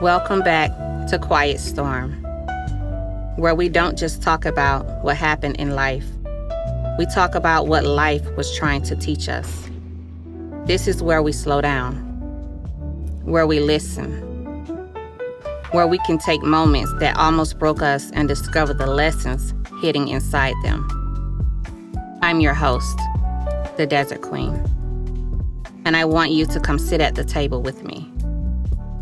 Welcome back to Quiet Storm, where we don't just talk about what happened in life. We talk about what life was trying to teach us. This is where we slow down, where we listen, where we can take moments that almost broke us and discover the lessons hidden inside them. I'm your host, the Desert Queen, and I want you to come sit at the table with me.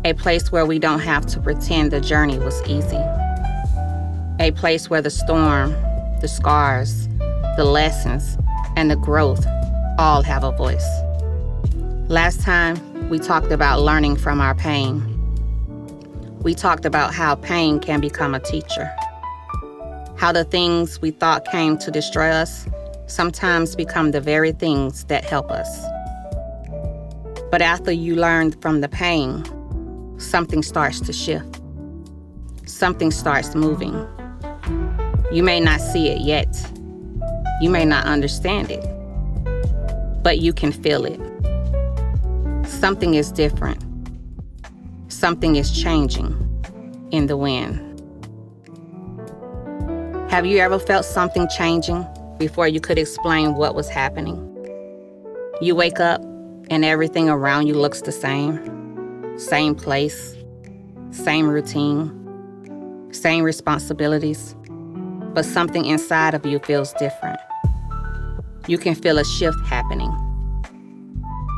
A place where we don't have to pretend the journey was easy. A place where the storm, the scars, the lessons, and the growth all have a voice. Last time, we talked about learning from our pain. We talked about how pain can become a teacher. How the things we thought came to destroy us sometimes become the very things that help us. But after you learned from the pain, something starts to shift. Something starts moving. You may not see it yet. You may not understand it. But you can feel it. Something is different. Something is changing in the wind. Have you ever felt something changing before you could explain what was happening? You wake up and everything around you looks the same. Same place, same routine, same responsibilities, but something inside of you feels different. You can feel a shift happening.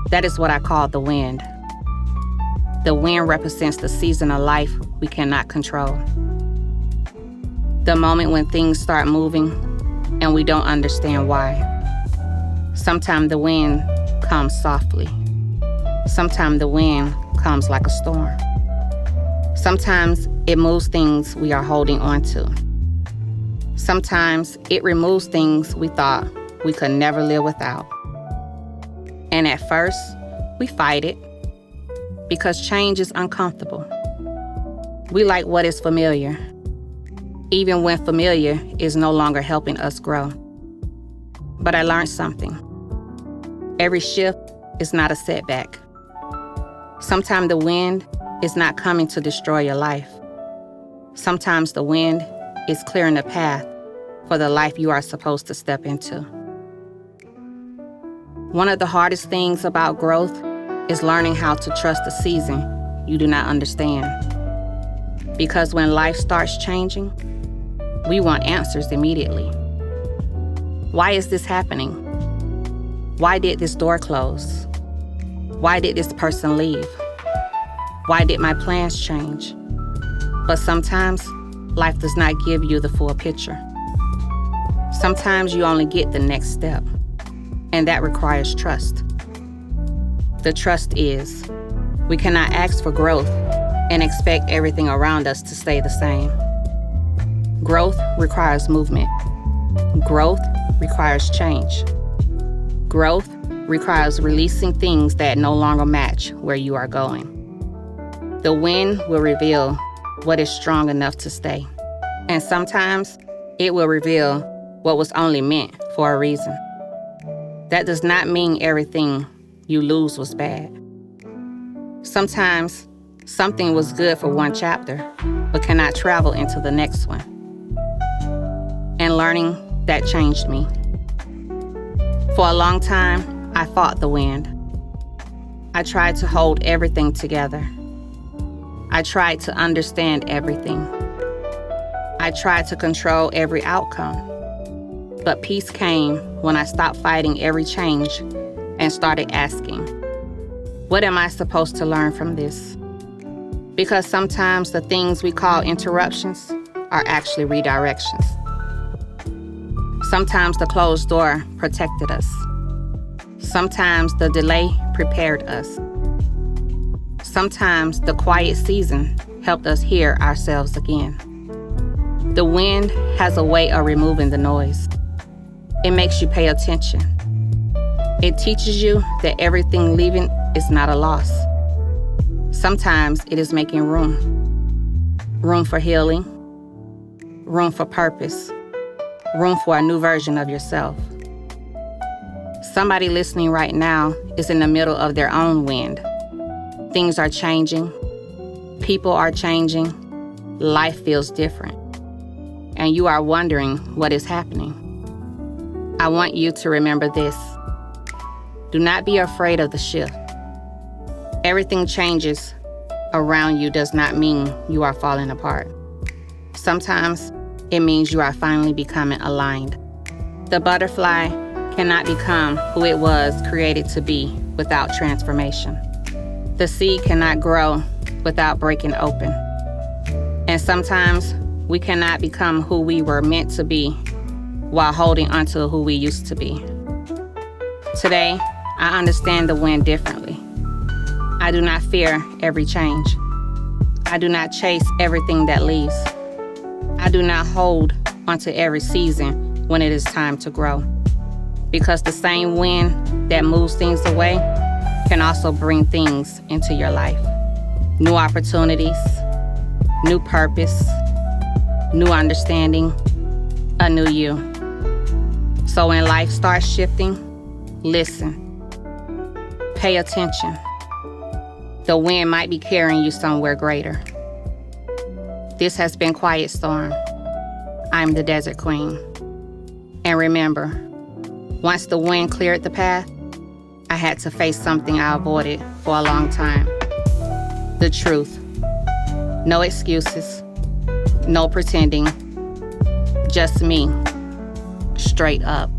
That is what I call the wind. The wind represents the season of life we cannot control. The moment when things start moving and we don't understand why. Sometimes the wind comes softly. Sometimes the wind comes like a storm. Sometimes it moves things we are holding on to. Sometimes it removes things we thought we could never live without. And at first, we fight it because change is uncomfortable. We like what is familiar, even when familiar is no longer helping us grow. But I learned something. Every shift is not a setback. Sometimes the wind is not coming to destroy your life. Sometimes the wind is clearing the path for the life you are supposed to step into. One of the hardest things about growth is learning how to trust a season you do not understand. Because when life starts changing, we want answers immediately. Why is this happening? Why did this door close? Why did this person leave? Why did my plans change? But sometimes, life does not give you the full picture. Sometimes you only get the next step, and that requires trust. The trust is, we cannot ask for growth and expect everything around us to stay the same. Growth requires movement. Growth requires change. Growth requires releasing things that no longer match where you are going. The wind will reveal what is strong enough to stay. And sometimes it will reveal what was only meant for a reason. That does not mean everything you lose was bad. Sometimes something was good for one chapter, but cannot travel into the next one. And learning that changed me. For a long time, I fought the wind. I tried to hold everything together. I tried to understand everything. I tried to control every outcome. But peace came when I stopped fighting every change and started asking, what am I supposed to learn from this? Because sometimes the things we call interruptions are actually redirections. Sometimes the closed door protected us. Sometimes the delay prepared us. Sometimes the quiet season helped us hear ourselves again. The wind has a way of removing the noise. It makes you pay attention. It teaches you that everything leaving is not a loss. Sometimes it is making room. Room for healing. Room for purpose. Room for a new version of yourself. Somebody listening right now is in the middle of their own wind. Things are changing. People are changing. Life feels different. And you are wondering what is happening. I want you to remember this. Do not be afraid of the shift. Everything changes around you does not mean you are falling apart. Sometimes it means you are finally becoming aligned. The butterfly cannot become who it was created to be without transformation. The seed cannot grow without breaking open. And sometimes we cannot become who we were meant to be while holding onto who we used to be. Today, I understand the wind differently. I do not fear every change. I do not chase everything that leaves. I do not hold onto every season when it is time to grow. Because the same wind that moves things away can also bring things into your life. New opportunities, new purpose, new understanding, a new you. So when life starts shifting, listen. Pay attention. The wind might be carrying you somewhere greater. This has been Quiet Storm. I'm the Desert Queen. And remember, once the wind cleared the path, I had to face something I avoided for a long time. The truth. No excuses. No pretending. Just me. Straight up.